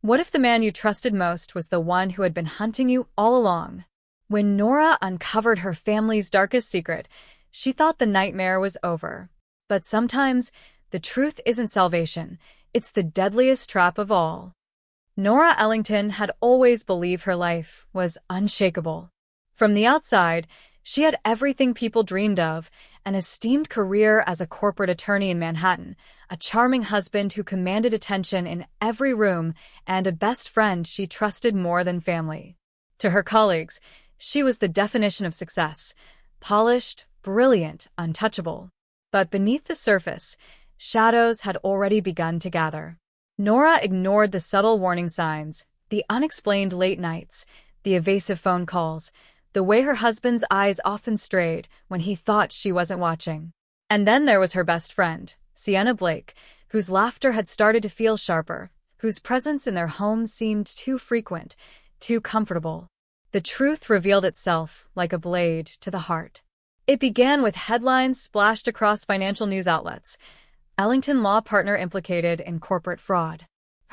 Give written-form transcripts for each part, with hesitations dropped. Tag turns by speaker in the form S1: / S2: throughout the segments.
S1: What if the man you trusted most was the one who had been hunting you all along? When Nora uncovered her family's darkest secret, she thought the nightmare was over. But sometimes, the truth isn't salvation. It's the deadliest trap of all. Nora Ellington had always believed her life was unshakable. From the outside, she had everything people dreamed of: an esteemed career as a corporate attorney in Manhattan, a charming husband who commanded attention in every room, and a best friend she trusted more than family. To her colleagues, she was the definition of success: polished, brilliant, untouchable. But beneath the surface, shadows had already begun to gather. Nora ignored the subtle warning signs, the unexplained late nights, the evasive phone calls, the way her husband's eyes often strayed when he thought she wasn't watching. And then there was her best friend, Sienna Blake, whose laughter had started to feel sharper, whose presence in their home seemed too frequent, too comfortable. The truth revealed itself like a blade to the heart. It began with headlines splashed across financial news outlets: Ellington law partner implicated in corporate fraud.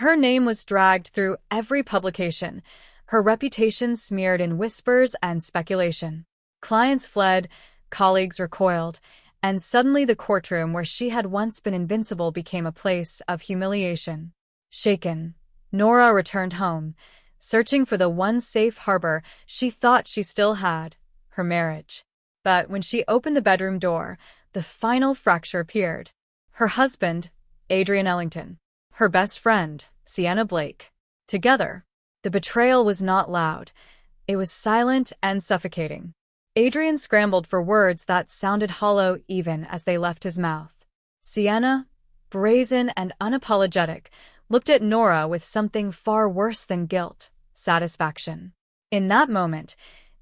S1: Her name was dragged through every publication, her reputation smeared in whispers and speculation. Clients fled, colleagues recoiled, and suddenly the courtroom where she had once been invincible became a place of humiliation. Shaken, Nora returned home, searching for the one safe harbor she thought she still had: her marriage. But when she opened the bedroom door, the final fracture appeared. Her husband, Adrian Ellington, her best friend, Sienna Blake. Together. The betrayal was not loud. It was silent and suffocating. Adrian scrambled for words that sounded hollow even as they left his mouth. Sienna, brazen and unapologetic, looked at Nora with something far worse than guilt: satisfaction. In that moment,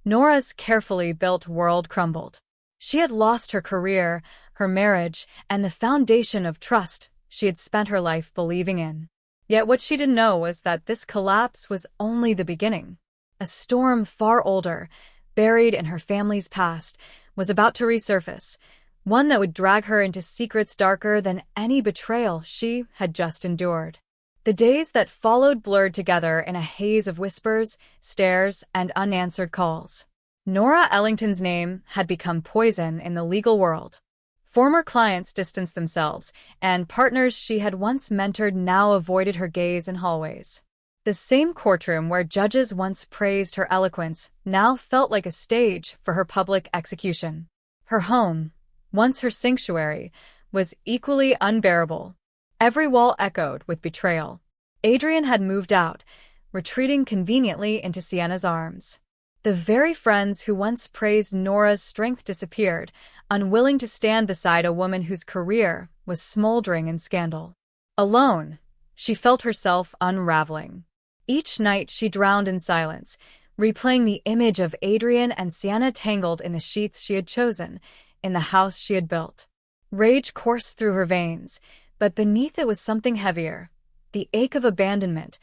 S1: Nora's carefully built world crumbled. She had lost her career, her marriage, and the foundation of trust she had spent her life believing in. Yet what she didn't know was that this collapse was only the beginning. A storm far older, buried in her family's past, was about to resurface, one that would drag her into secrets darker than any betrayal she had just endured. The days that followed blurred together in a haze of whispers, stares, and unanswered calls. Nora Ellington's name had become poison in the legal world. Former clients distanced themselves, and partners she had once mentored now avoided her gaze in hallways. The same courtroom where judges once praised her eloquence now felt like a stage for her public execution. Her home, once her sanctuary, was equally unbearable. Every wall echoed with betrayal. Adrian had moved out, retreating conveniently into Sienna's arms. The very friends who once praised Nora's strength disappeared, unwilling to stand beside a woman whose career was smoldering in scandal. Alone, she felt herself unraveling. Each night she drowned in silence, replaying the image of Adrian and Sienna tangled in the sheets she had chosen, in the house she had built. Rage coursed through her veins, but beneath it was something heavier: the ache of abandonment,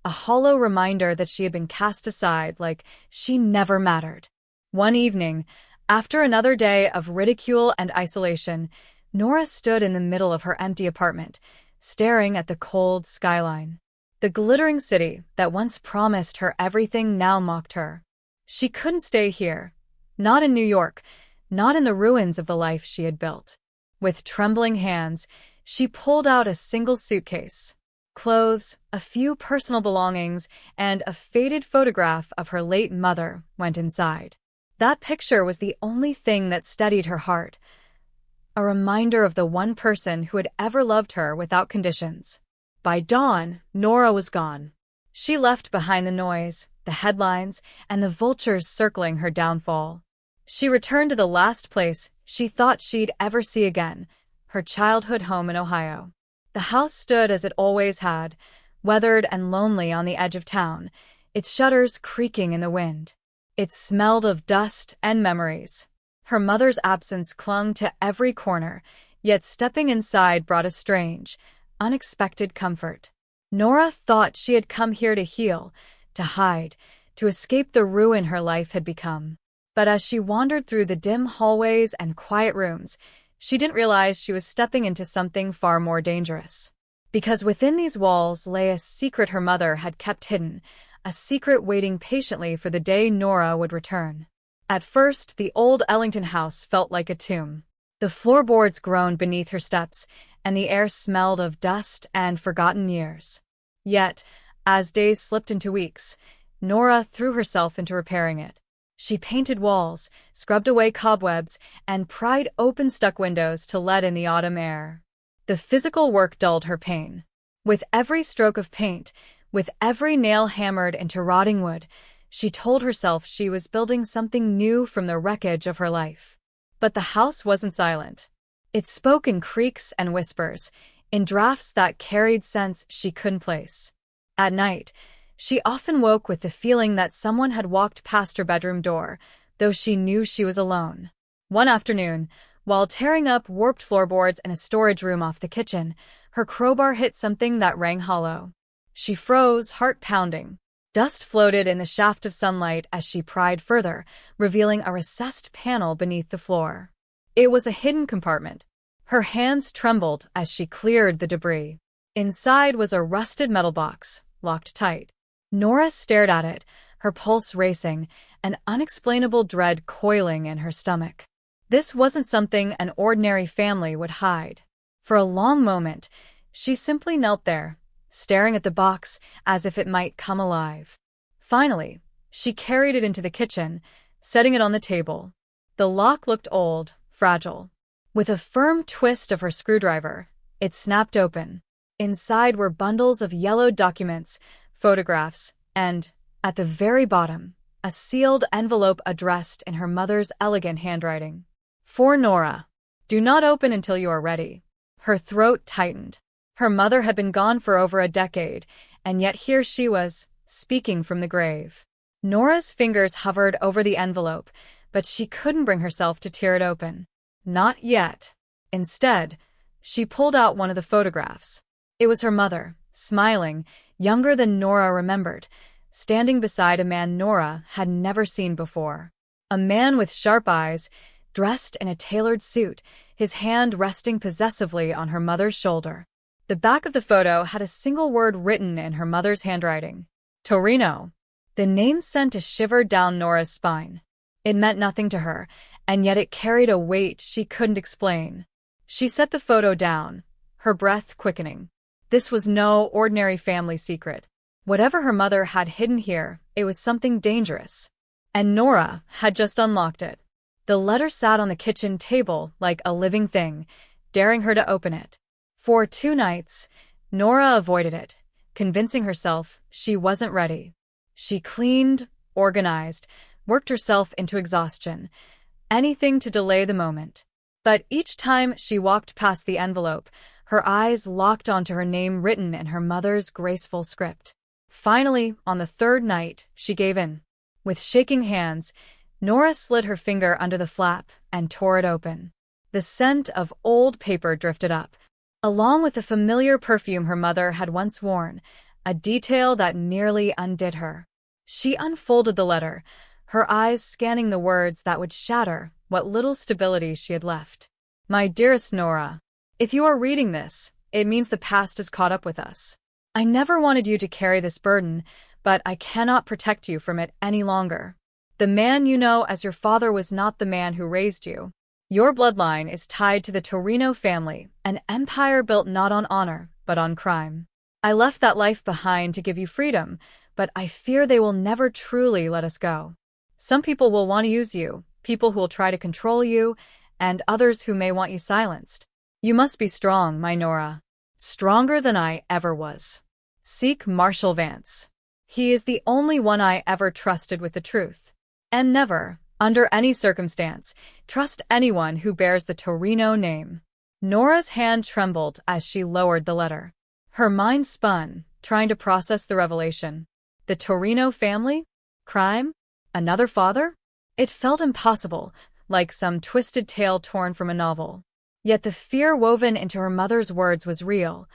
S1: a hollow reminder that she had been cast aside, like she never mattered. One evening, after another day of ridicule and isolation, Nora stood in the middle of her empty apartment, staring at the cold skyline. The glittering city that once promised her everything now mocked her. She couldn't stay here. Not in New York, not in the ruins of the life she had built. With trembling hands, she pulled out a single suitcase. Clothes, a few personal belongings, and a faded photograph of her late mother went inside. That picture was the only thing that steadied her heart, a reminder of the one person who had ever loved her without conditions. By dawn, Nora was gone. She left behind the noise, the headlines, and the vultures circling her downfall. She returned to the last place she thought she'd ever see again, her childhood home in Ohio. The house stood as it always had, weathered and lonely on the edge of town, its shutters creaking in the wind. It smelled of dust and memories. Her mother's absence clung to every corner, yet stepping inside brought a strange, unexpected comfort. Nora thought she had come here to heal, to hide, to escape the ruin her life had become. But as she wandered through the dim hallways and quiet rooms, she didn't realize she was stepping into something far more dangerous. Because within these walls lay a secret her mother had kept hidden, a secret waiting patiently for the day Nora would return. At first, the old Ellington house felt like a tomb. The floorboards groaned beneath her steps, and the air smelled of dust and forgotten years. Yet, as days slipped into weeks, Nora threw herself into repairing it. She painted walls, scrubbed away cobwebs, and pried open stuck windows to let in the autumn air. The physical work dulled her pain. With every stroke of paint, with every nail hammered into rotting wood, she told herself she was building something new from the wreckage of her life. But the house wasn't silent. It spoke in creaks and whispers, in drafts that carried scents she couldn't place. At night, she often woke with the feeling that someone had walked past her bedroom door, though she knew she was alone. One afternoon, while tearing up warped floorboards in a storage room off the kitchen, her crowbar hit something that rang hollow. She froze, heart pounding. Dust floated in the shaft of sunlight as she pried further, revealing a recessed panel beneath the floor. It was a hidden compartment. Her hands trembled as she cleared the debris. Inside was a rusted metal box, locked tight. Nora stared at it, her pulse racing, an unexplainable dread coiling in her stomach. This wasn't something an ordinary family would hide. For a long moment, she simply knelt there, staring at the box as if it might come alive. Finally, she carried it into the kitchen, setting it on the table. The lock looked old, fragile. With a firm twist of her screwdriver, it snapped open. Inside were bundles of yellowed documents, photographs, and, at the very bottom, a sealed envelope addressed in her mother's elegant handwriting. For Nora. Do not open until you are ready. Her throat tightened. Her mother had been gone for over a decade, and yet here she was, speaking from the grave. Nora's fingers hovered over the envelope, but she couldn't bring herself to tear it open. Not yet. Instead, she pulled out one of the photographs. It was her mother, smiling, younger than Nora remembered, standing beside a man Nora had never seen before. A man with sharp eyes, dressed in a tailored suit, his hand resting possessively on her mother's shoulder. The back of the photo had a single word written in her mother's handwriting. Torino. The name sent a shiver down Nora's spine. It meant nothing to her, and yet it carried a weight she couldn't explain. She set the photo down, her breath quickening. This was no ordinary family secret. Whatever her mother had hidden here, it was something dangerous. And Nora had just unlocked it. The letter sat on the kitchen table like a living thing, daring her to open it. For 2 nights, Nora avoided it, convincing herself she wasn't ready. She cleaned, organized, worked herself into exhaustion, anything to delay the moment. But each time she walked past the envelope, her eyes locked onto her name written in her mother's graceful script. Finally, on the 3rd night, she gave in. With shaking hands, Nora slid her finger under the flap and tore it open. The scent of old paper drifted up, along with the familiar perfume her mother had once worn, a detail that nearly undid her. She unfolded the letter, her eyes scanning the words that would shatter what little stability she had left. My dearest Nora, if you are reading this, it means the past has caught up with us. I never wanted you to carry this burden, but I cannot protect you from it any longer. The man you know as your father was not the man who raised you. Your bloodline is tied to the Torino family, an empire built not on honor, but on crime. I left that life behind to give you freedom, but I fear they will never truly let us go. Some people will want to use you, people who will try to control you, and others who may want you silenced. You must be strong, my Nora. Stronger than I ever was. Seek Marshall Vance. He is the only one I ever trusted with the truth. And never, under any circumstance, trust anyone who bears the Torino name. Nora's hand trembled as she lowered the letter. Her mind spun, trying to process the revelation. The Torino family? Crime? Another father? It felt impossible, like some twisted tale torn from a novel. Yet the fear woven into her mother's words was real,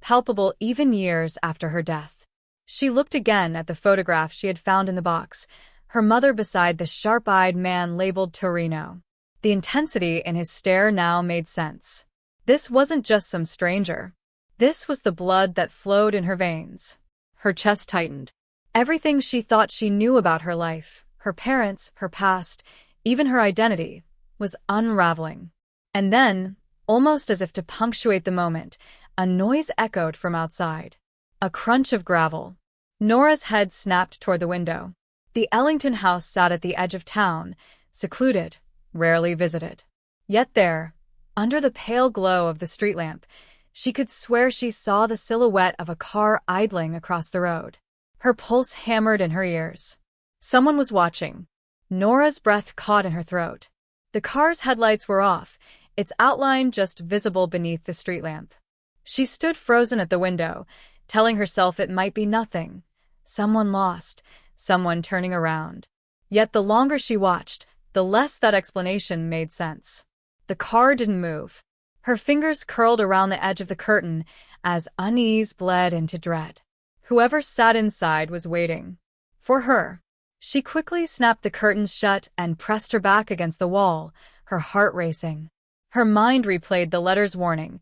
S1: palpable even years after her death. She looked again at the photograph she had found in the box, her mother beside the sharp-eyed man labeled Torino. The intensity in his stare now made sense. This wasn't just some stranger. This was the blood that flowed in her veins. Her chest tightened. Everything she thought she knew about her life, her parents, her past, even her identity, was unraveling. And then, almost as if to punctuate the moment, a noise echoed from outside. A crunch of gravel. Nora's head snapped toward the window. The Ellington house sat at the edge of town, secluded, rarely visited. Yet there, under the pale glow of the street lamp, she could swear she saw the silhouette of a car idling across the road. Her pulse hammered in her ears. Someone was watching. Nora's breath caught in her throat. The car's headlights were off, its outline just visible beneath the street lamp. She stood frozen at the window, telling herself it might be nothing. Someone lost, someone turning around. Yet the longer she watched, the less that explanation made sense. The car didn't move. Her fingers curled around the edge of the curtain as unease bled into dread. Whoever sat inside was waiting. For her. She quickly snapped the curtains shut and pressed her back against the wall, her heart racing. Her mind replayed the letter's warning.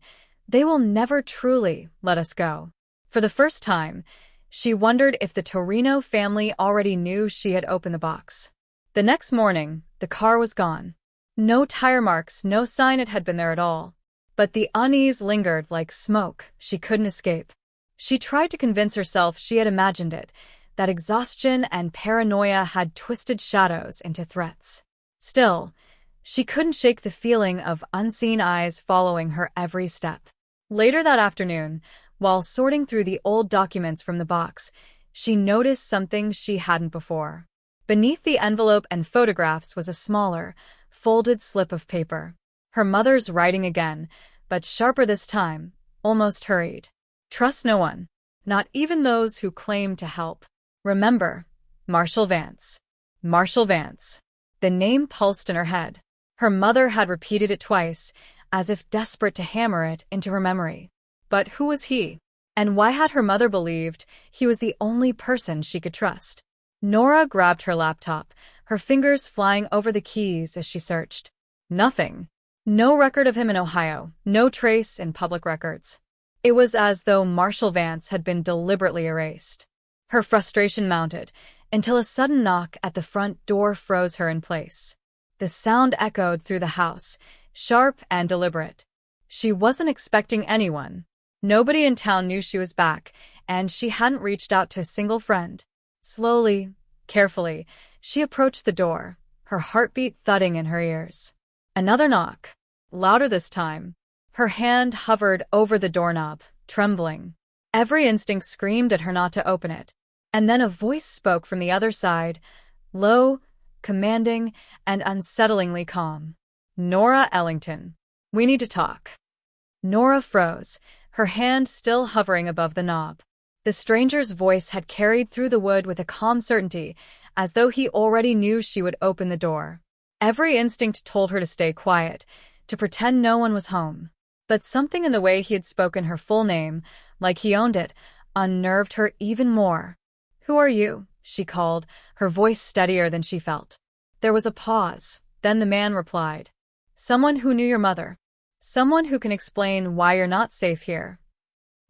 S1: They will never truly let us go. For the first time, she wondered if the Torino family already knew she had opened the box. The next morning, the car was gone. No tire marks, no sign it had been there at all. But the unease lingered like smoke she couldn't escape. She tried to convince herself she had imagined it, that exhaustion and paranoia had twisted shadows into threats. Still, she couldn't shake the feeling of unseen eyes following her every step. Later that afternoon, while sorting through the old documents from the box, she noticed something she hadn't before. Beneath the envelope and photographs was a smaller, folded slip of paper. Her mother's writing again, but sharper this time, almost hurried. Trust no one, not even those who claim to help. Remember, Marshall Vance. Marshall Vance. The name pulsed in her head. Her mother had repeated it twice, as if desperate to hammer it into her memory. But who was he? And why had her mother believed he was the only person she could trust? Nora grabbed her laptop, her fingers flying over the keys as she searched. Nothing. No record of him in Ohio, no trace in public records. It was as though Marshall Vance had been deliberately erased. Her frustration mounted, until a sudden knock at the front door froze her in place. The sound echoed through the house, sharp and deliberate. She wasn't expecting anyone. Nobody in town knew she was back, and she hadn't reached out to a single friend. Slowly, carefully, she approached the door, her heartbeat thudding in her ears. Another knock, louder this time. Her hand hovered over the doorknob, trembling. Every instinct screamed at her not to open it. And then a voice spoke from the other side, low, commanding, and unsettlingly calm. Nora Ellington. We need to talk. Nora froze, her hand still hovering above the knob. The stranger's voice had carried through the wood with a calm certainty, as though he already knew she would open the door. Every instinct told her to stay quiet, to pretend no one was home. But something in the way he had spoken her full name, like he owned it, unnerved her even more. "Who are you?" she called, her voice steadier than she felt. There was a pause, then the man replied. "Someone who knew your mother. Someone who can explain why you're not safe here."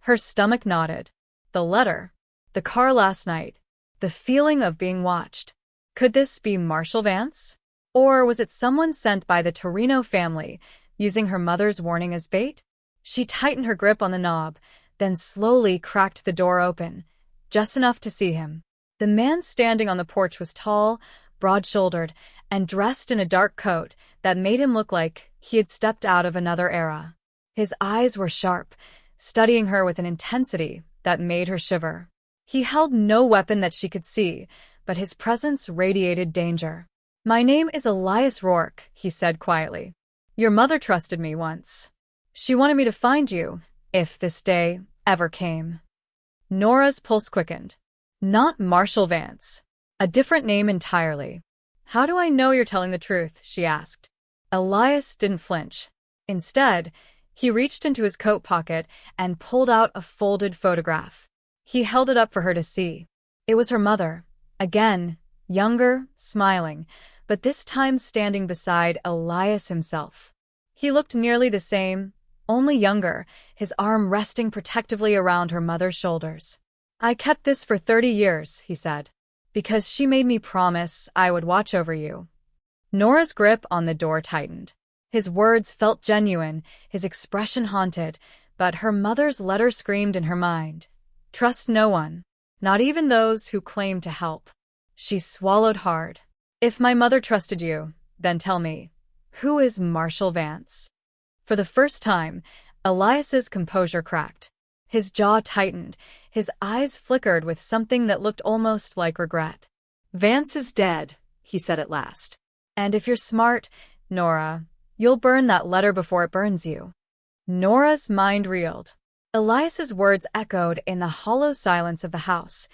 S1: Her stomach knotted. The letter. The car last night. The feeling of being watched. Could this be Marshall Vance? Or was it someone sent by the Torino family, using her mother's warning as bait? She tightened her grip on the knob, then slowly cracked the door open, just enough to see him. The man standing on the porch was tall, broad-shouldered, and dressed in a dark coat that made him look like he had stepped out of another era. His eyes were sharp, studying her with an intensity that made her shiver. He held no weapon that she could see, but his presence radiated danger. "My name is Elias Rourke," he said quietly. "Your mother trusted me once. She wanted me to find you, if this day ever came." Nora's pulse quickened. Not Marshall Vance. A different name entirely. "How do I know you're telling the truth?" she asked. Elias didn't flinch. Instead, he reached into his coat pocket and pulled out a folded photograph. He held it up for her to see. It was her mother, again, younger, smiling, but this time standing beside Elias himself. He looked nearly the same, only younger, his arm resting protectively around her mother's shoulders. "I kept this for 30 years, he said, "because she made me promise I would watch over you." Nora's grip on the door tightened. His words felt genuine, his expression haunted, but her mother's letter screamed in her mind. "Trust no one, not even those who claim to help." She swallowed hard. "If my mother trusted you, then tell me, who is Marshall Vance?" For the first time, Elias's composure cracked. His jaw tightened, his eyes flickered with something that looked almost like regret. "Vance is dead," he said at last. "And if you're smart, Nora, you'll burn that letter before it burns you." Nora's mind reeled. Elias's words echoed in the hollow silence of the house.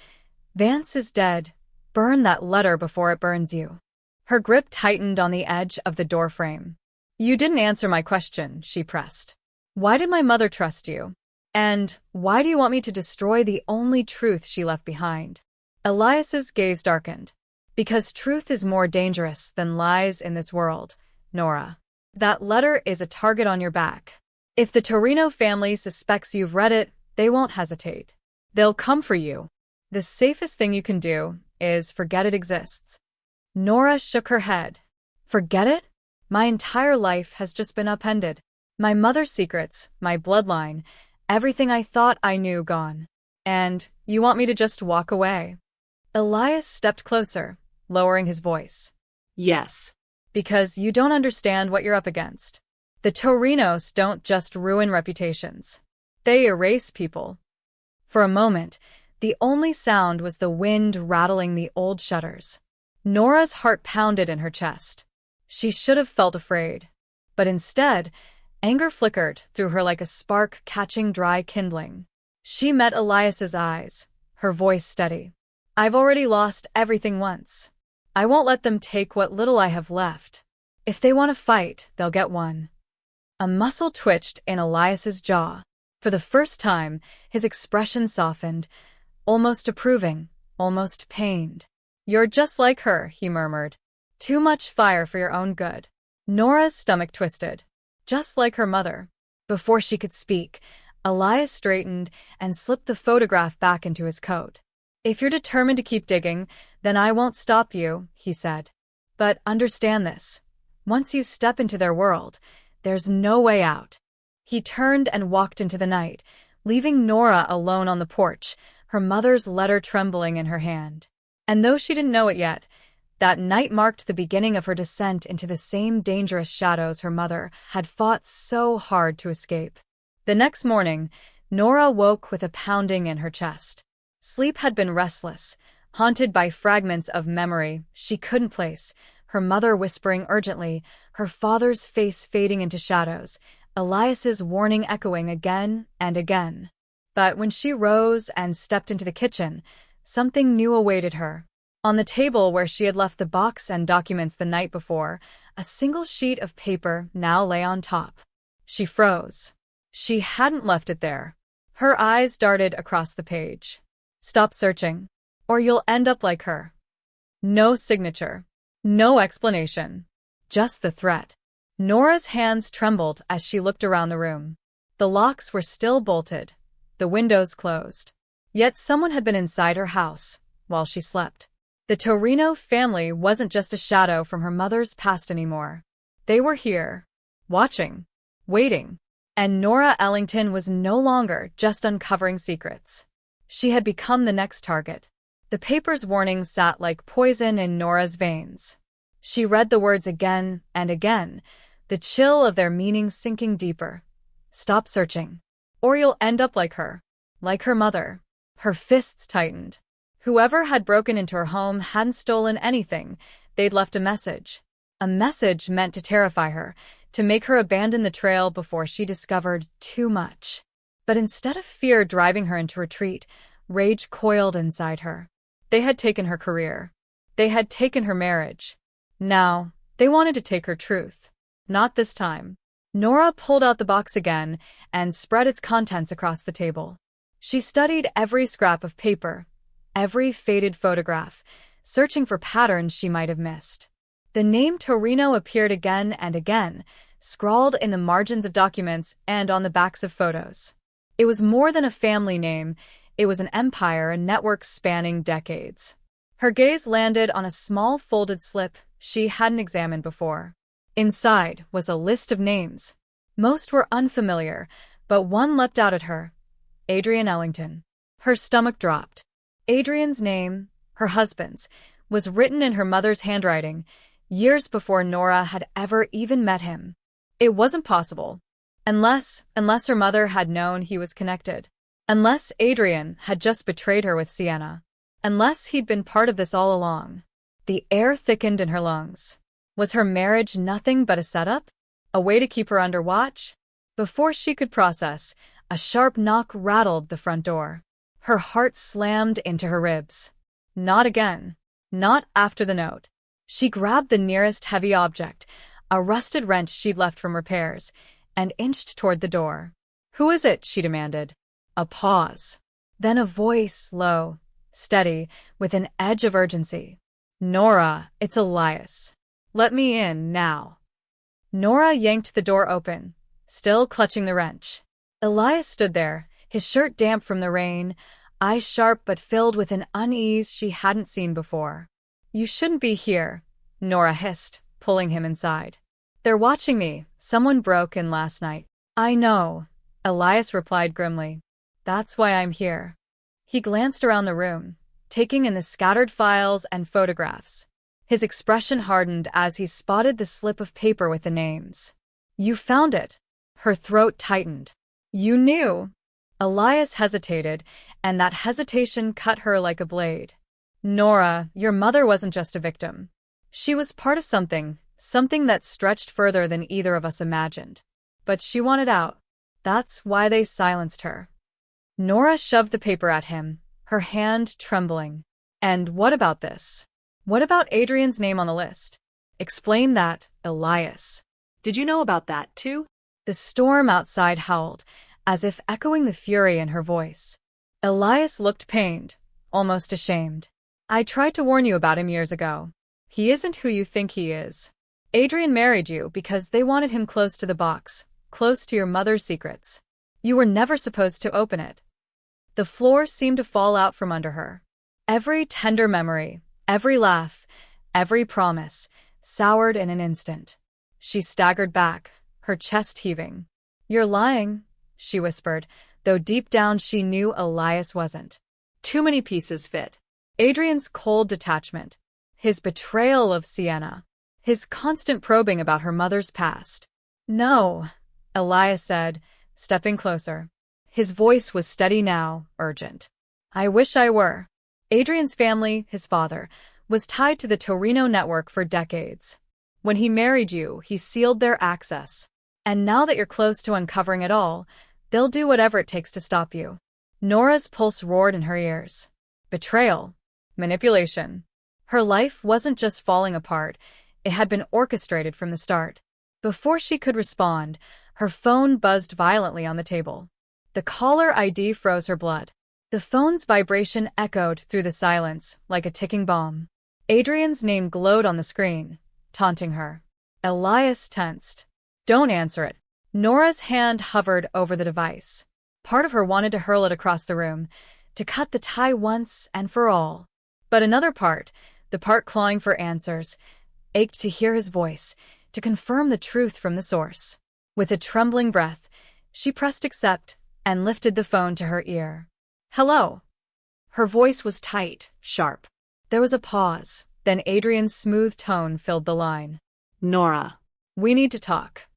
S1: "Vance is dead. Burn that letter before it burns you." Her grip tightened on the edge of the doorframe. "You didn't answer my question," she pressed. "Why did my mother trust you? And why do you want me to destroy the only truth she left behind?" Elias's gaze darkened. "Because truth is more dangerous than lies in this world, Nora. That letter is a target on your back. If the Torino family suspects you've read it, they won't hesitate. They'll come for you. The safest thing you can do is forget it exists." Nora shook her head. "Forget it? My entire life has just been upended. My mother's secrets, my bloodline, everything I thought I knew gone. And you want me to just walk away?" Elias stepped closer, lowering his voice. "Yes. Because you don't understand what you're up against. The Torinos don't just ruin reputations. They erase people." For a moment, the only sound was the wind rattling the old shutters. Nora's heart pounded in her chest. She should have felt afraid. But instead, anger flickered through her like a spark catching dry kindling. She met Elias's eyes, her voice steady. "I've already lost everything once. I won't let them take what little I have left. If they want to fight, they'll get one." A muscle twitched in Elias's jaw. For the first time, his expression softened, almost approving, almost pained. "You're just like her," he murmured. "Too much fire for your own good." Nora's stomach twisted. Just like her mother. Before she could speak, Elias straightened and slipped the photograph back into his coat. "If you're determined to keep digging, then I won't stop you," he said. "But understand this. Once you step into their world, there's no way out." He turned and walked into the night, leaving Nora alone on the porch, her mother's letter trembling in her hand. And though she didn't know it yet, that night marked the beginning of her descent into the same dangerous shadows her mother had fought so hard to escape. The next morning, Nora woke with a pounding in her chest. Sleep had been restless, haunted by fragments of memory she couldn't place, her mother whispering urgently, her father's face fading into shadows, Elias's warning echoing again and again. But when she rose and stepped into the kitchen, something new awaited her. On the table where she had left the box and documents the night before, a single sheet of paper now lay on top. She froze. She hadn't left it there. Her eyes darted across the page. "Stop searching, or you'll end up like her." No signature. No explanation. Just the threat. Nora's hands trembled as she looked around the room. The locks were still bolted, the windows closed. Yet someone had been inside her house while she slept. The Torino family wasn't just a shadow from her mother's past anymore. They were here, watching, waiting. And Nora Ellington was no longer just uncovering secrets. She had become the next target. The paper's warning sat like poison in Nora's veins. She read the words again and again, the chill of their meaning sinking deeper. "Stop searching, or you'll end up like her mother." Her fists tightened. Whoever had broken into her home hadn't stolen anything. They'd left a message. A message meant to terrify her, to make her abandon the trail before she discovered too much. But instead of fear driving her into retreat, rage coiled inside her. They had taken her career. They had taken her marriage. Now, they wanted to take her truth. Not this time. Nora pulled out the box again and spread its contents across the table. She studied every scrap of paper, every faded photograph, searching for patterns she might have missed. The name Torino appeared again and again, scrawled in the margins of documents and on the backs of photos. It was more than a family name, it was an empire, a network spanning decades. Her gaze landed on a small folded slip she hadn't examined before. Inside was a list of names. Most were unfamiliar, but one leapt out at her. Adrian Ellington. Her stomach dropped. Adrian's name, her husband's, was written in her mother's handwriting, years before Nora had ever even met him. It wasn't possible. Unless her mother had known he was connected. Unless Adrian had just betrayed her with Sienna. Unless he'd been part of this all along. The air thickened in her lungs. Was her marriage nothing but a setup? A way to keep her under watch? Before she could process, a sharp knock rattled the front door. Her heart slammed into her ribs. Not again. Not after the note. She grabbed the nearest heavy object, a rusted wrench she'd left from repairs, and inched toward the door. "Who is it?" she demanded. A pause. Then a voice, low, steady, with an edge of urgency. "Nora, it's Elias. Let me in, now." Nora yanked the door open, still clutching the wrench. Elias stood there, his shirt damp from the rain, eyes sharp but filled with an unease she hadn't seen before. "You shouldn't be here," Nora hissed, pulling him inside. "They're watching me. Someone broke in last night." "I know," Elias replied grimly. "That's why I'm here." He glanced around the room, taking in the scattered files and photographs. His expression hardened as he spotted the slip of paper with the names. "You found it." Her throat tightened. "You knew." Elias hesitated, and that hesitation cut her like a blade. "Nora, your mother wasn't just a victim. She was part of something that stretched further than either of us imagined. But she wanted out. That's why they silenced her." Nora shoved the paper at him, her hand trembling. "And what about this? What about Adrian's name on the list? Explain that, Elias."
S2: "Did you know about that, too?"
S1: The storm outside howled, as if echoing the fury in her voice. Elias looked pained, almost ashamed. "I tried to warn you about him years ago. He isn't who you think he is. Adrian married you because they wanted him close to the box, close to your mother's secrets. You were never supposed to open it." The floor seemed to fall out from under her. Every tender memory, every laugh, every promise, soured in an instant. She staggered back, her chest heaving. "You're lying," she whispered, though deep down she knew Elias wasn't. Too many pieces fit. Adrian's cold detachment, his betrayal of Sienna, his constant probing about her mother's past. "No," Elias said, stepping closer. His voice was steady now, urgent. "I wish I were." Adrian's family, his father, was tied to the Torino network for decades. When he married you, he sealed their access. And now that you're close to uncovering it all, they'll do whatever it takes to stop you. Nora's pulse roared in her ears. Betrayal. Manipulation. Her life wasn't just falling apart, it had been orchestrated from the start. Before she could respond, her phone buzzed violently on the table. The caller ID froze her blood. The phone's vibration echoed through the silence like a ticking bomb. Adrian's name glowed on the screen, taunting her. Elias tensed. "Don't answer it." Nora's hand hovered over the device. Part of her wanted to hurl it across the room, to cut the tie once and for all. But another part, the part clawing for answers, ached to hear his voice, to confirm the truth from the source. With a trembling breath, she pressed accept and lifted the phone to her ear. "Hello." Her voice was tight, sharp. There was a pause, then Adrian's smooth tone filled the line.
S2: "Nora.
S1: We need to talk."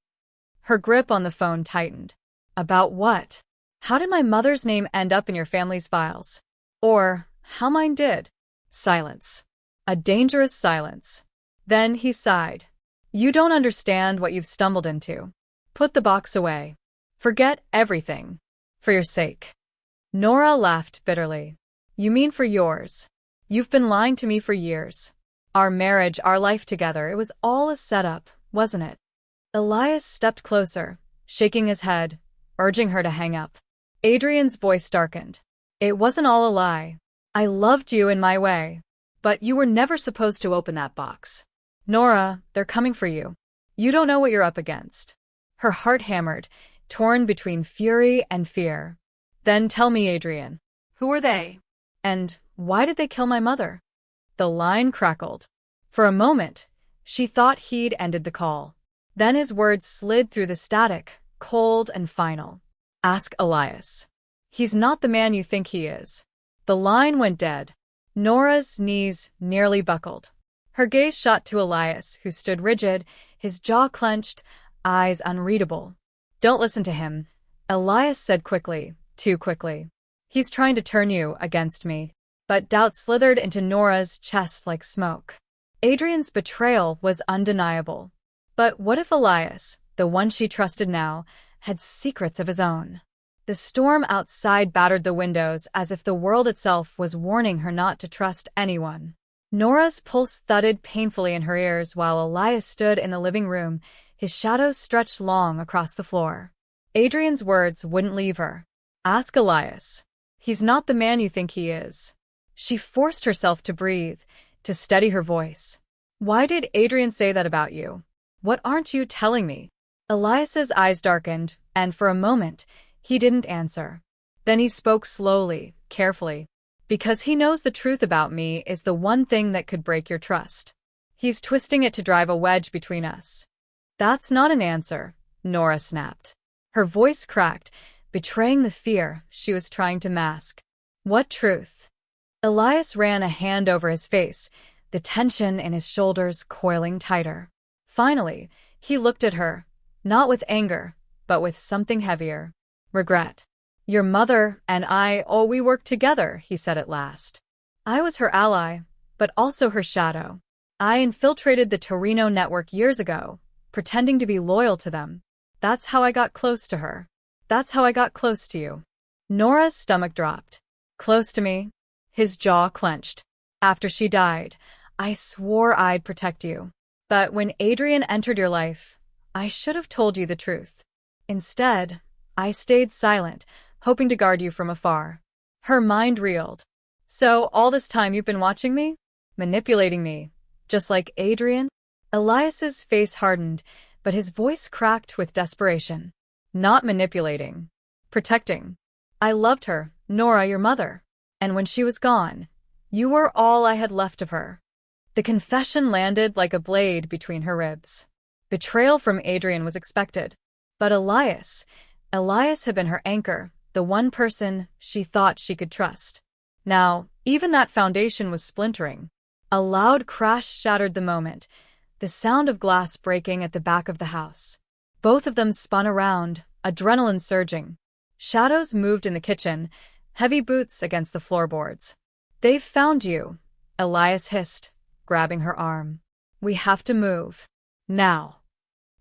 S1: Her grip on the phone tightened. "About what? How did my mother's name end up in your family's files? Or how mine did?" Silence. A dangerous silence. Then he sighed. "You don't understand what you've stumbled into. Put the box away. Forget everything. For your sake." Nora laughed bitterly. "You mean for yours? You've been lying to me for years. Our marriage, our life together, it was all a setup, wasn't it?" Elias stepped closer, shaking his head, urging her to hang up. Adrian's voice darkened. "It wasn't all a lie. I loved you in my way. But you were never supposed to open that box. Nora, they're coming for you." You don't know what you're up against. Her heart hammered, torn between fury and fear. Then tell me, Adrian.
S2: Who are they?
S1: And why did they kill my mother? The line crackled. For a moment, she thought he'd ended the call. Then his words slid through the static, cold and final. Ask Elias. He's not the man you think he is. The line went dead. Nora's knees nearly buckled. Her gaze shot to Elias, who stood rigid, his jaw clenched, eyes unreadable. Don't listen to him, Elias said quickly, too quickly. He's trying to turn you against me. But doubt slithered into Nora's chest like smoke. Adrian's betrayal was undeniable. But what if Elias, the one she trusted now, had secrets of his own? The storm outside battered the windows as if the world itself was warning her not to trust anyone. Nora's pulse thudded painfully in her ears while Elias stood in the living room, his shadows stretched long across the floor. Adrian's words wouldn't leave her. Ask Elias. He's not the man you think he is. She forced herself to breathe, to steady her voice. Why did Adrian say that about you? What aren't you telling me? Elias's eyes darkened, and for a moment, he didn't answer. Then he spoke slowly, carefully. Because he knows the truth about me is the one thing that could break your trust. He's twisting it to drive a wedge between us. That's not an answer, Nora snapped. Her voice cracked, betraying the fear she was trying to mask. What truth? Elias ran a hand over his face, the tension in his shoulders coiling tighter. Finally, he looked at her, not with anger, but with something heavier. Regret. Your mother and we worked together, he said at last. I was her ally, but also her shadow. I infiltrated the Torino network years ago, pretending to be loyal to them. That's how I got close to her. That's how I got close to you. Nora's stomach dropped. Close to me? His jaw clenched. After she died, I swore I'd protect you. But when Adrian entered your life, I should have told you the truth. Instead, I stayed silent, hoping to guard you from afar. Her mind reeled. So all this time you've been watching me? Manipulating me, just like Adrian? Elias's face hardened, but his voice cracked with desperation. Not manipulating. Protecting. I loved her, Nora, your mother. And when she was gone, you were all I had left of her. The confession landed like a blade between her ribs. Betrayal from Adrian was expected. But Elias had been her anchor, the one person she thought she could trust. Now, even that foundation was splintering. A loud crash shattered the moment, the sound of glass breaking at the back of the house. Both of them spun around, adrenaline surging. Shadows moved in the kitchen, heavy boots against the floorboards. They've found you, Elias hissed, grabbing her arm. We have to move. Now.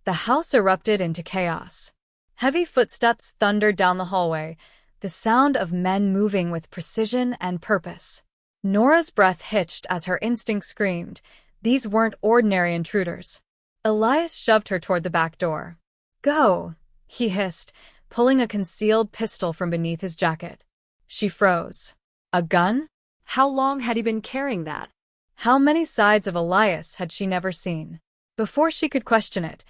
S1: The house erupted into chaos. Heavy footsteps thundered down the hallway, the sound of men moving with precision and purpose. Nora's breath hitched as her instinct screamed. These weren't ordinary intruders. Elias shoved her toward the back door. Go, he hissed, pulling a concealed pistol from beneath his jacket. She froze. A gun?
S2: How long had he been carrying that?
S1: How many sides of Elias had she never seen? Before she could question it,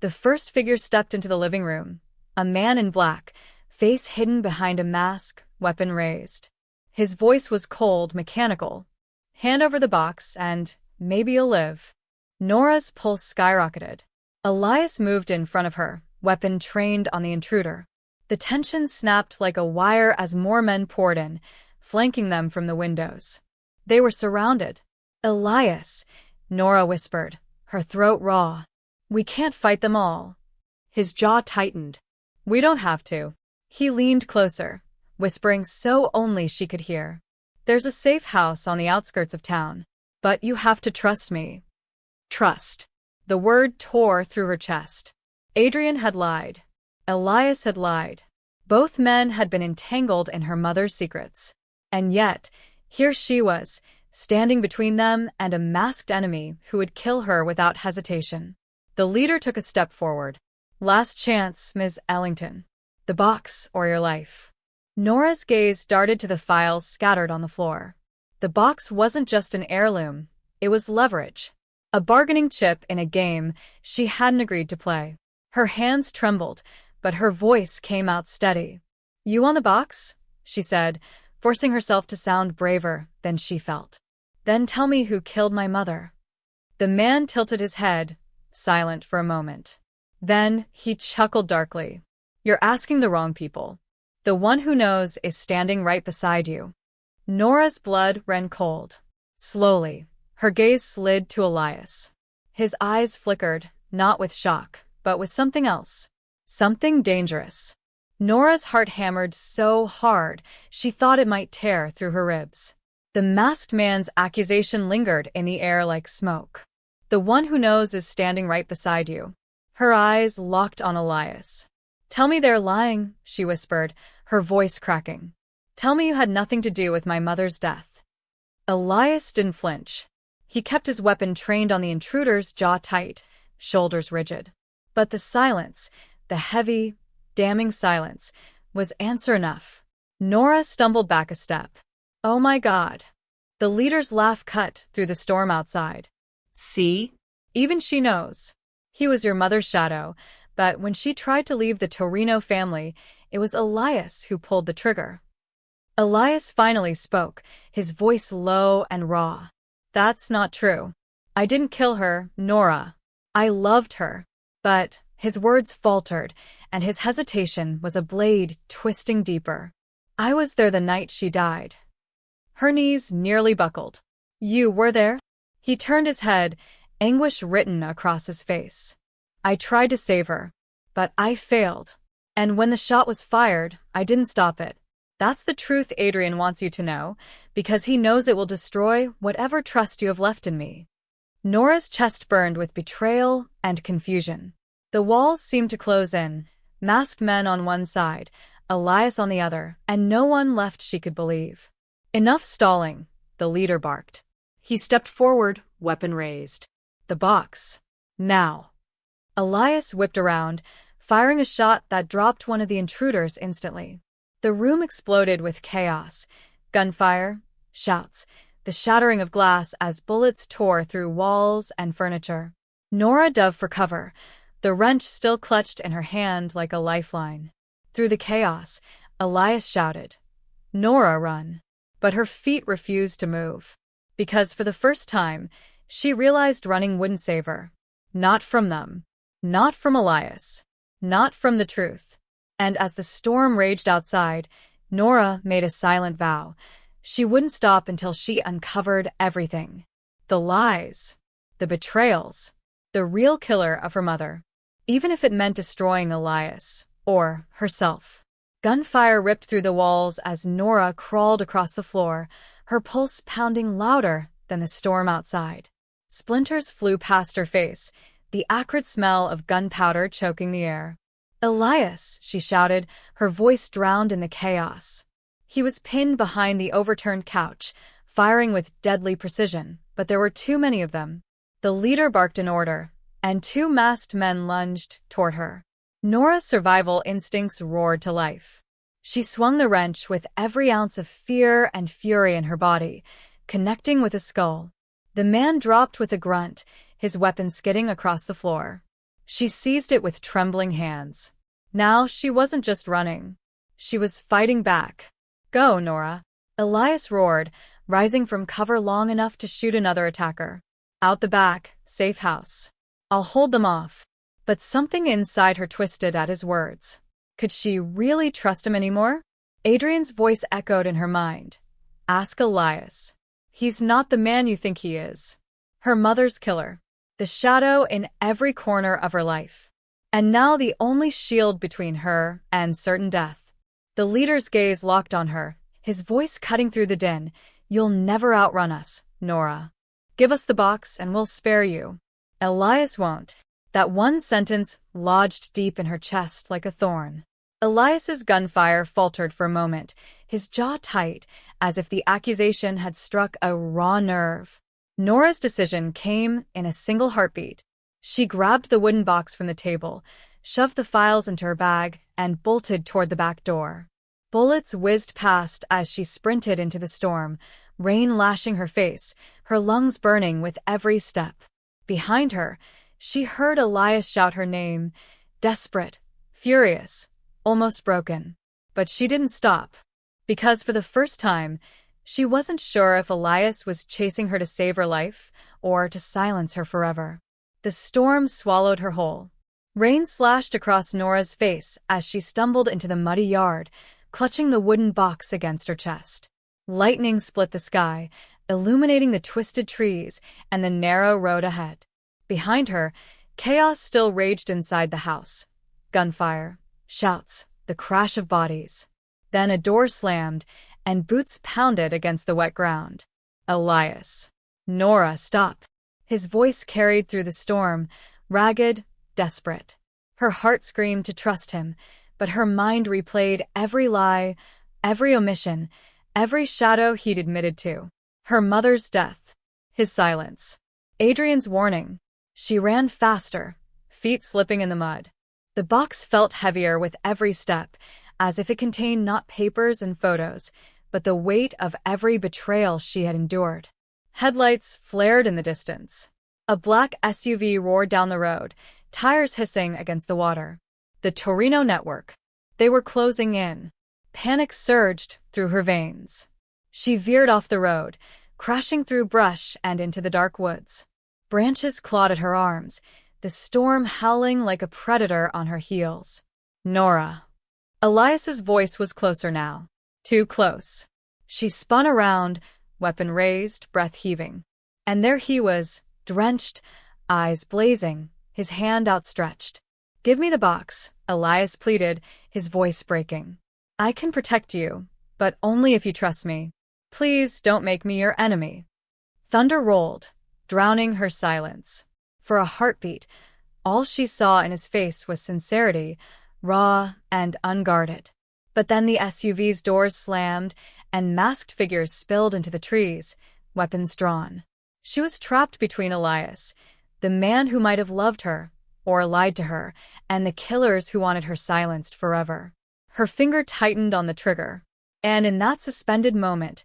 S1: the first figure stepped into the living room. A man in black, face hidden behind a mask, weapon raised. His voice was cold, mechanical. Hand over the box, and maybe you'll live. Nora's pulse skyrocketed. Elias moved in front of her, weapon trained on the intruder. The tension snapped like a wire as more men poured in, flanking them from the windows. They were surrounded. Elias, Nora whispered, her throat raw. We can't fight them all.
S2: His jaw tightened.
S1: We don't have to. He leaned closer, whispering so only she could hear. There's a safe house on the outskirts of town. But you have to trust me. Trust. The word tore through her chest. Adrian had lied. Elias had lied. Both men had been entangled in her mother's secrets. And yet, here she was, standing between them and a masked enemy who would kill her without hesitation. The leader took a step forward. Last chance, Ms. Ellington. The box or your life. Nora's gaze darted to the files scattered on the floor. The box wasn't just an heirloom. It was leverage. a bargaining chip in a game she hadn't agreed to play. Her hands trembled, but her voice came out steady. "You on the box?" she said, forcing herself to sound braver than she felt. "Then tell me who killed my mother." The man tilted his head, silent for a moment. Then he chuckled darkly. "You're asking the wrong people. The one who knows is standing right beside you." Nora's blood ran cold. Slowly, her gaze slid to Elias. His eyes flickered, not with shock, but with something else. Something dangerous. Nora's heart hammered so hard she thought it might tear through her ribs. The masked man's accusation lingered in the air like smoke. "The one who knows is standing right beside you." Her eyes locked on Elias. "Tell me they're lying," she whispered, her voice cracking. "Tell me you had nothing to do with my mother's death." Elias didn't flinch. He kept his weapon trained on the intruder's jaw tight, shoulders rigid. But the silence, the heavy, damning silence, was answer enough. Nora stumbled back a step. "Oh my God." The leader's laugh cut through the storm outside.
S2: "See?
S1: Even she knows. He was your mother's shadow, but when she tried to leave the Torino family, it was Elias who pulled the trigger." Elias finally spoke, his voice low and raw. "That's not true. I didn't kill her, Nora. I loved her." But his words faltered, and his hesitation was a blade twisting deeper. "I was there the night she died." Her knees nearly buckled. "You were there?" He turned his head, anguish written across his face. "I tried to save her, but I failed. And when the shot was fired, I didn't stop it. That's the truth Adrian wants you to know, because he knows it will destroy whatever trust you have left in me." Nora's chest burned with betrayal and confusion. The walls seemed to close in, masked men on one side, Elias on the other, and no one left she could believe. "Enough stalling," the leader barked.
S2: He stepped forward, weapon raised.
S1: "The box. Now." Elias whipped around, firing a shot that dropped one of the intruders instantly. The room exploded with chaos, gunfire, shouts, the shattering of glass as bullets tore through walls and furniture. Nora dove for cover, the wrench still clutched in her hand like a lifeline. Through the chaos, Elias shouted, "Nora, run!" But her feet refused to move. Because for the first time, she realized running wouldn't save her. Not from them. Not from Elias. Not from the truth. And as the storm raged outside, Nora made a silent vow. She wouldn't stop until she uncovered everything. The lies. The betrayals. The real killer of her mother. Even if it meant destroying Elias. Or herself. Gunfire ripped through the walls as Nora crawled across the floor, her pulse pounding louder than the storm outside. Splinters flew past her face, the acrid smell of gunpowder choking the air. "Elias!" she shouted, her voice drowned in the chaos. He was pinned behind the overturned couch, firing with deadly precision, but there were too many of them. The leader barked an order, and two masked men lunged toward her. Nora's survival instincts roared to life. She swung the wrench with every ounce of fear and fury in her body, connecting with a skull. The man dropped with a grunt, his weapon skidding across the floor. She seized it with trembling hands. Now she wasn't just running. She was fighting back. "Go, Nora!" Elias roared, rising from cover long enough to shoot another attacker. "Out the back, safe house. I'll hold them off." But something inside her twisted at his words. Could she really trust him anymore? Adrian's voice echoed in her mind. "Ask Elias. He's not the man you think he is." Her mother's killer. The shadow in every corner of her life. And now the only shield between her and certain death. The leader's gaze locked on her, his voice cutting through the din. "You'll never outrun us, Nora. Give us the box and we'll spare you." "Elias won't." That one sentence lodged deep in her chest like a thorn. Elias's gunfire faltered for a moment, his jaw tight, as if the accusation had struck a raw nerve. Nora's decision came in a single heartbeat. She grabbed the wooden box from the table, shoved the files into her bag, and bolted toward the back door. Bullets whizzed past as she sprinted into the storm, rain lashing her face, her lungs burning with every step. Behind her, she heard Elias shout her name, desperate, furious, almost broken. But she didn't stop, because for the first time, she wasn't sure if Elias was chasing her to save her life or to silence her forever. The storm swallowed her whole. Rain slashed across Nora's face as she stumbled into the muddy yard, clutching the wooden box against her chest. Lightning split the sky, illuminating the twisted trees and the narrow road ahead. Behind her, chaos still raged inside the house. Gunfire, shouts, the crash of bodies. Then a door slammed, and boots pounded against the wet ground. Elias. Nora, stop. His voice carried through the storm, ragged, desperate. Her heart screamed to trust him, but her mind replayed every lie, every omission, every shadow he'd admitted to. Her mother's death. His silence. Adrian's warning. She ran faster, feet slipping in the mud. The box felt heavier with every step, as if it contained not papers and photos, but the weight of every betrayal she had endured. Headlights flared in the distance. A black SUV roared down the road, tires hissing against the water. The Torino network. They were closing in. Panic surged through her veins. She veered off the road, crashing through brush and into the dark woods. Branches clawed at her arms, the storm howling like a predator on her heels. Nora. Elias's voice was closer now. Too close. She spun around, weapon raised, breath heaving. And there he was, drenched, eyes blazing, his hand outstretched. Give me the box, Elias pleaded, his voice breaking. I can protect you, but only if you trust me. Please don't make me your enemy. Thunder rolled, drowning her silence. For a heartbeat, all she saw in his face was sincerity, raw and unguarded. But then the SUV's doors slammed, and masked figures spilled into the trees, weapons drawn. She was trapped between Elias, the man who might have loved her, or lied to her, and the killers who wanted her silenced forever. Her finger tightened on the trigger, and in that suspended moment,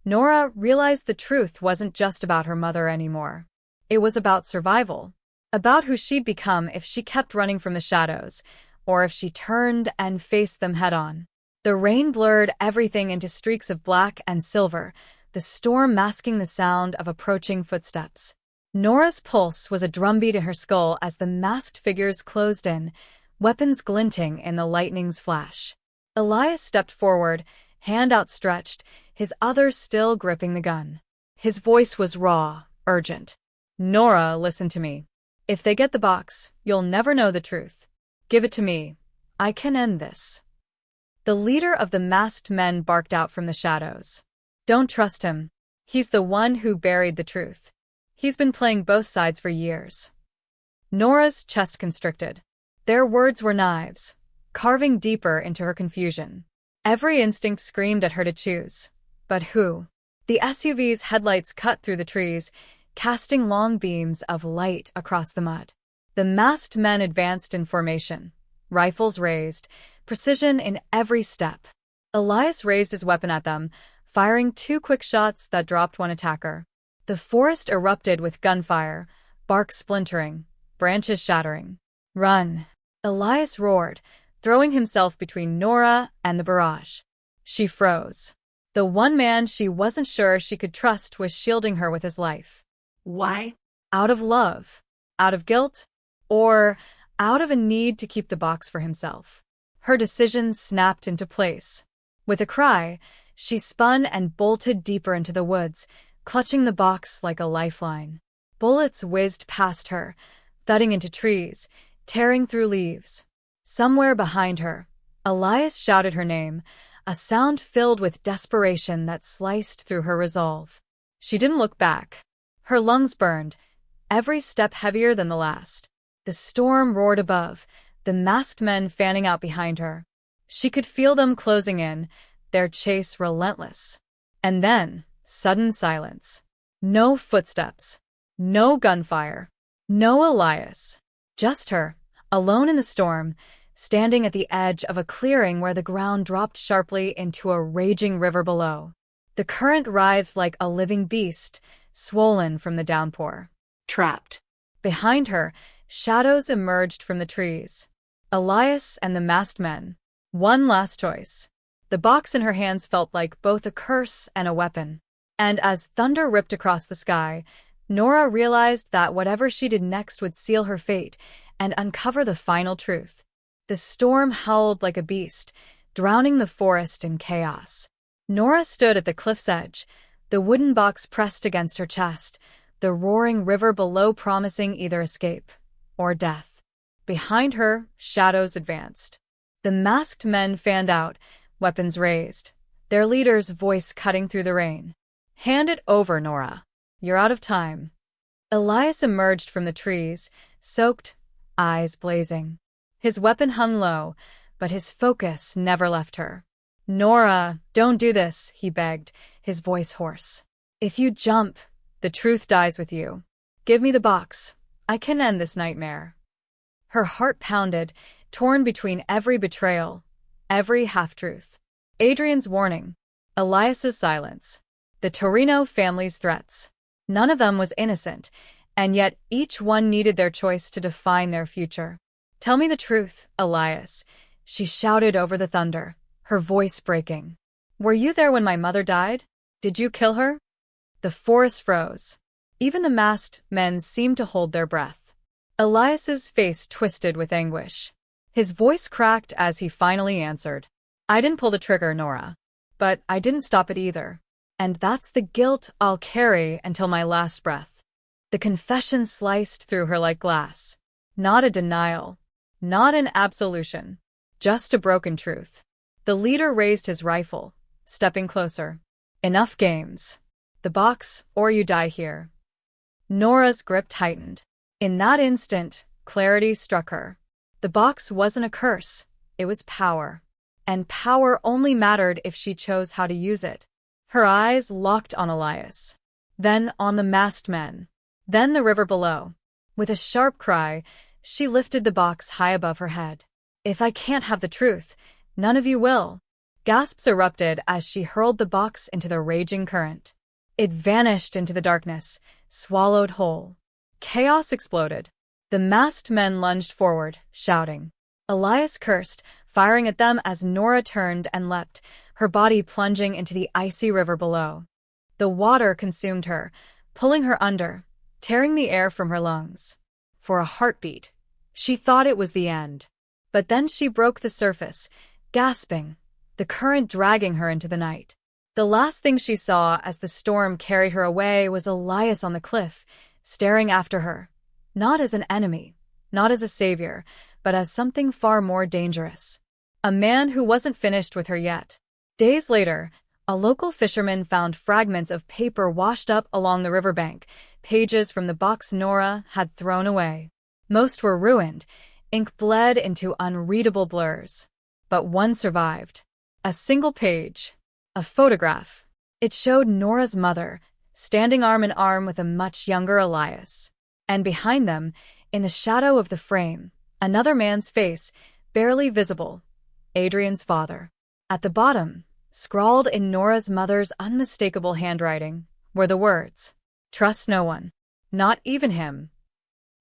S1: Nora realized the truth wasn't just about her mother anymore. It was about survival, about who she'd become if she kept running from the shadows, or if she turned and faced them head-on. The rain blurred everything into streaks of black and silver, the storm masking the sound of approaching footsteps. Nora's pulse was a drumbeat in her skull as the masked figures closed in, weapons glinting in the lightning's flash. Elias stepped forward, hand outstretched, his other still gripping the gun. His voice was raw, urgent. Nora, listen to me. If they get the box, you'll never know the truth. Give it to me. I can end this. The leader of the masked men barked out from the shadows. Don't trust him. He's the one who buried the truth. He's been playing both sides for years. Nora's chest constricted. Their words were knives, carving deeper into her confusion. Every instinct screamed at her to choose. But who? The SUV's headlights cut through the trees, casting long beams of light across the mud. The masked men advanced in formation, rifles raised, precision in every step. Elias raised his weapon at them, firing 2 quick shots that dropped one attacker. The forest erupted with gunfire, bark splintering, branches shattering. Run! Elias roared, throwing himself between Nora and the barrage. She froze. The one man she wasn't sure she could trust was shielding her with his life.
S2: Why?
S1: Out of love, out of guilt, or out of a need to keep the box for himself. Her decision snapped into place. With a cry, she spun and bolted deeper into the woods, clutching the box like a lifeline. Bullets whizzed past her, thudding into trees, tearing through leaves. Somewhere behind her, Elias shouted her name, a sound filled with desperation that sliced through her resolve. She didn't look back. Her lungs burned, every step heavier than the last. The storm roared above, the masked men fanning out behind her. She could feel them closing in, their chase relentless. And then, sudden silence. No footsteps. No gunfire. No Elias. Just her, alone in the storm, standing at the edge of a clearing where the ground dropped sharply into a raging river below. The current writhed like a living beast, swollen from the downpour.
S2: Trapped.
S1: Behind her, shadows emerged from the trees. Elias and the masked men. One last choice. The box in her hands felt like both a curse and a weapon. And as thunder ripped across the sky, Nora realized that whatever she did next would seal her fate and uncover the final truth. The storm howled like a beast, drowning the forest in chaos. Nora stood at the cliff's edge, the wooden box pressed against her chest, the roaring river below promising either escape or death. Behind her, shadows advanced. The masked men fanned out, weapons raised, their leader's voice cutting through the rain. "Hand it over, Nora. You're out of time." Elias emerged from the trees, soaked, eyes blazing. His weapon hung low, but his focus never left her. "Nora, don't do this," he begged, his voice hoarse. "If you jump, the truth dies with you. Give me the box. I can end this nightmare." Her heart pounded, torn between every betrayal, every half-truth. Adrian's warning, Elias's silence, the Torino family's threats. None of them was innocent, and yet each one needed their choice to define their future. "Tell me the truth, Elias," she shouted over the thunder, her voice breaking. "Were you there when my mother died? Did you kill her?" The forest froze. Even the masked men seemed to hold their breath. Elias's face twisted with anguish. His voice cracked as he finally answered. "I didn't pull the trigger, Nora. But I didn't stop it either. And that's the guilt I'll carry until my last breath." The confession sliced through her like glass. Not a denial. Not an absolution. Just a broken truth. The leader raised his rifle, stepping closer. "Enough games. The box, or you die here." Nora's grip tightened. In that instant, clarity struck her. The box wasn't a curse. It was power. And power only mattered if she chose how to use it. Her eyes locked on Elias. Then on the masked men. Then the river below. With a sharp cry, she lifted the box high above her head. "If I can't have the truth, none of you will." Gasps erupted as she hurled the box into the raging current. It vanished into the darkness, swallowed whole. Chaos exploded. The masked men lunged forward, shouting. Elias cursed, firing at them as Nora turned and leapt, her body plunging into the icy river below. The water consumed her, pulling her under, tearing the air from her lungs. For a heartbeat, she thought it was the end. But then she broke the surface, gasping, the current dragging her into the night. The last thing she saw as the storm carried her away was Elias on the cliff, staring after her, not as an enemy, not as a savior, but as something far more dangerous. A man who wasn't finished with her yet. Days later, a local fisherman found fragments of paper washed up along the riverbank, pages from the box Nora had thrown away. Most were ruined, ink bled into unreadable blurs. But one survived. A single page. A photograph. It showed Nora's mother, standing arm in arm with a much younger Elias. And behind them, in the shadow of the frame, another man's face, barely visible, Adrian's father. At the bottom, scrawled in Nora's mother's unmistakable handwriting, were the words, "Trust no one, not even him."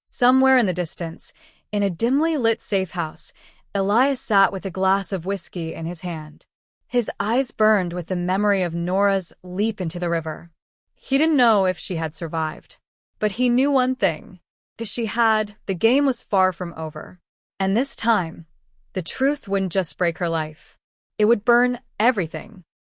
S1: Somewhere in the distance, in a dimly lit safe house, Elias sat with a glass of whiskey in his hand. His eyes burned with the memory of Nora's leap into the river. He didn't know if she had survived. But he knew one thing. If she had, the game was far from over. And this time, the truth wouldn't just break her life. It would burn everything.